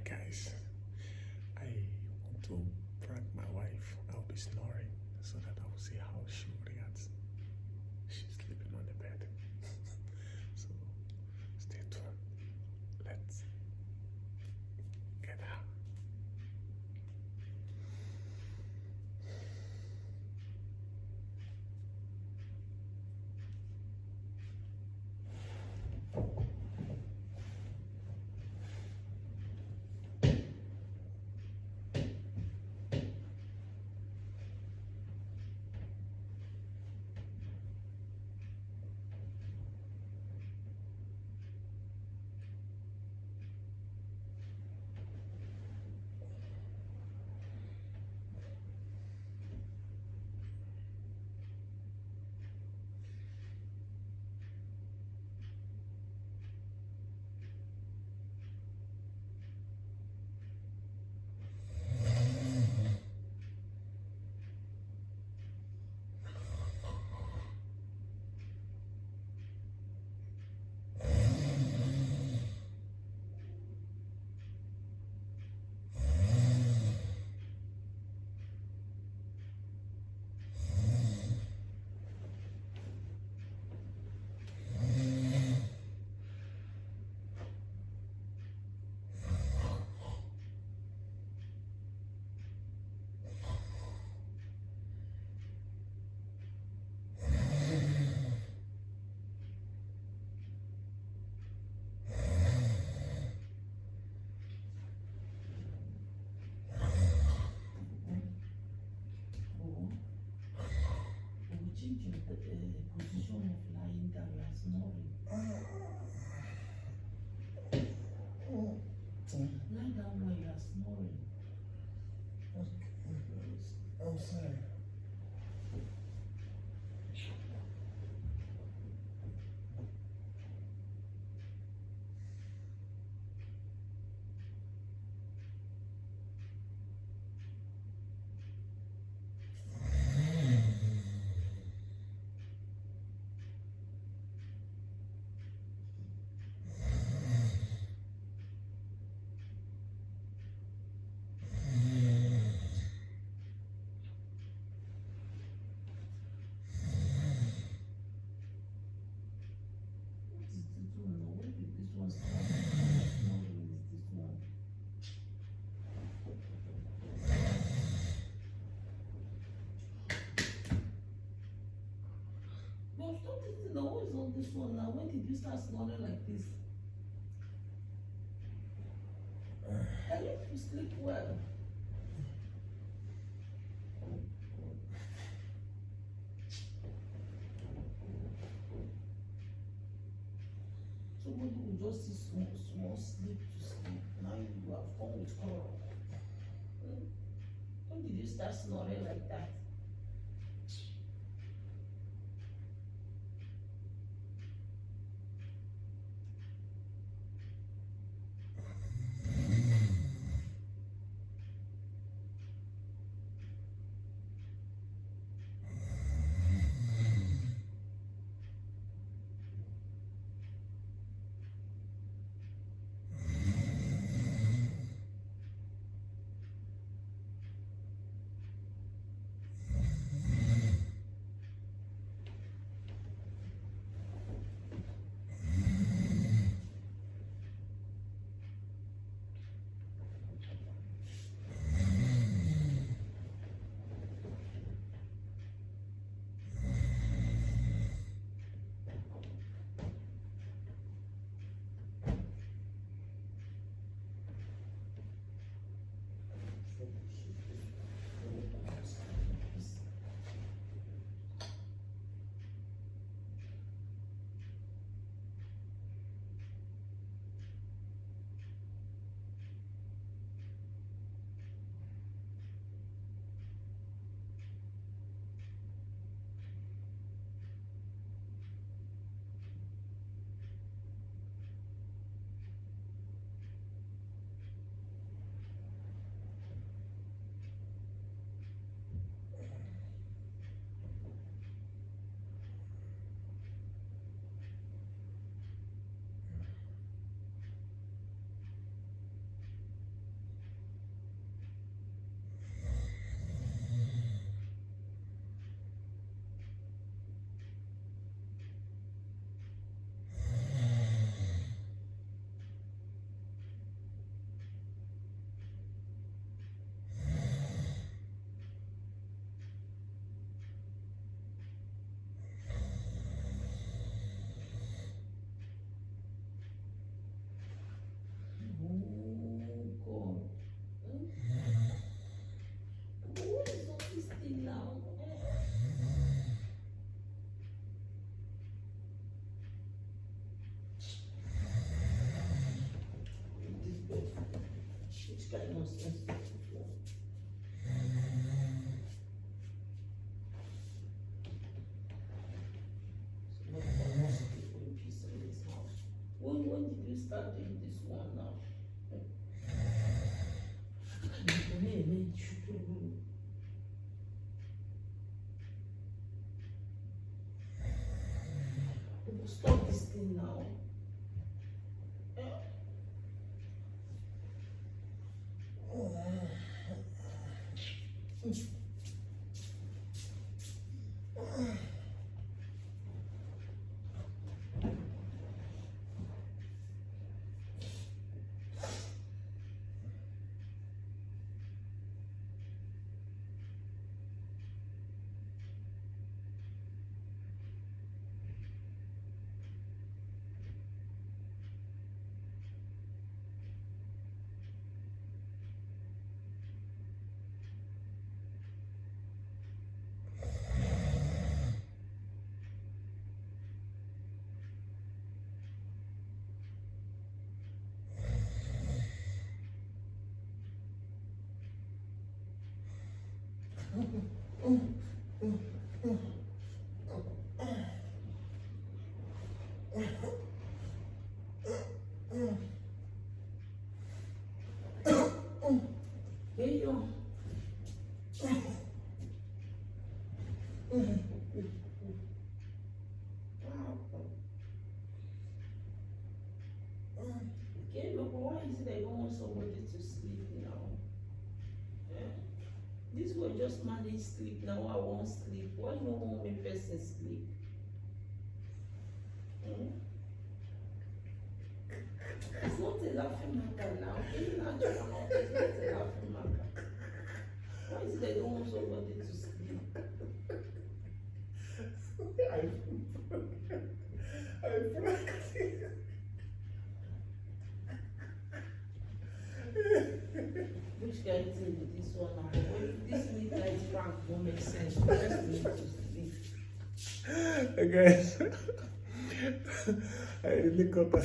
guys, I want to prank my wife. I'll be snoring so that I will see how she reacts. She's sleeping on the bed. So stay tuned. Let's get her. Change the position of lying down, you are snoring. Lie down while you are snoring. I'm sorry. What is this one now? Where did this one start? Snoring is this one. No, stop this thing now. What is all this one now? When did you start snoring like this? I need to sleep well. Somebody will just see small sleep to sleep. Now you have come with horror. When did you start snoring like that? Oh God. What is all this thing now? This bed. Which kind of nonsense is this one? So not for us to keep in peace in this house. When did you start doing this one now? Stop this thing now. Here you Okay, look, why is it I don't want somebody to sleep now? This will just manage sleep now. I won't sleep. Why no want me person sleep? It's not a laughing matter now. It's not a laughing matter. Why is it I don't want somebody to sleep? Which kind of thing with this one now? This midnight prank won't make sense. We just need to sleep. Guys, I really got that.